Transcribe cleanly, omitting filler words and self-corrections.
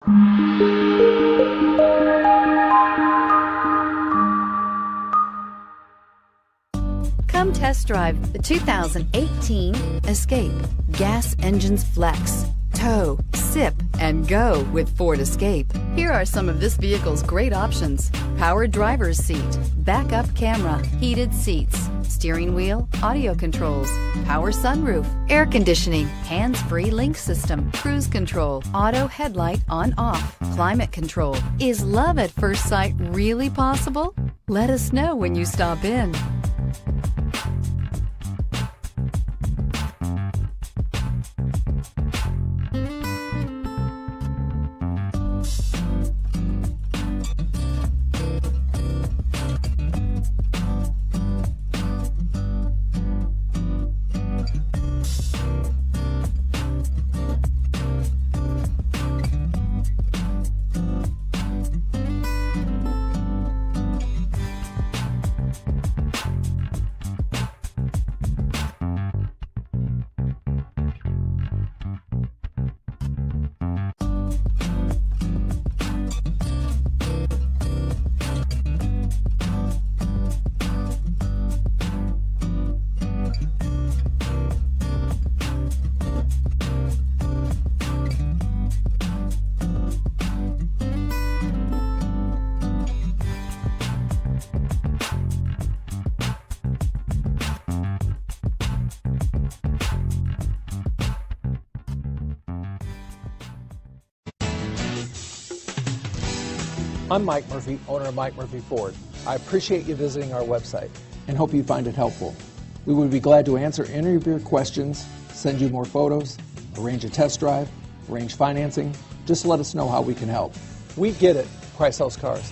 Come test drive the 2018 Escape. Gas engines flex, tow, sip, and go with Ford Escape. Here are some of this vehicle's great options: power driver's seat, backup camera, heated seats, steering wheel audio controls, power sunroof, air conditioning, hands-free link system, cruise control, auto headlight on/off, climate control. Is love at first sight really possible? Let us know when you stop in. I'm Mike Murphy, owner of Mike Murphy Ford. I appreciate you visiting our website and hope you find it helpful. We would be glad to answer any of your questions, send you more photos, arrange a test drive, arrange financing. Just let us know how we can help. We get it. Price sells cars.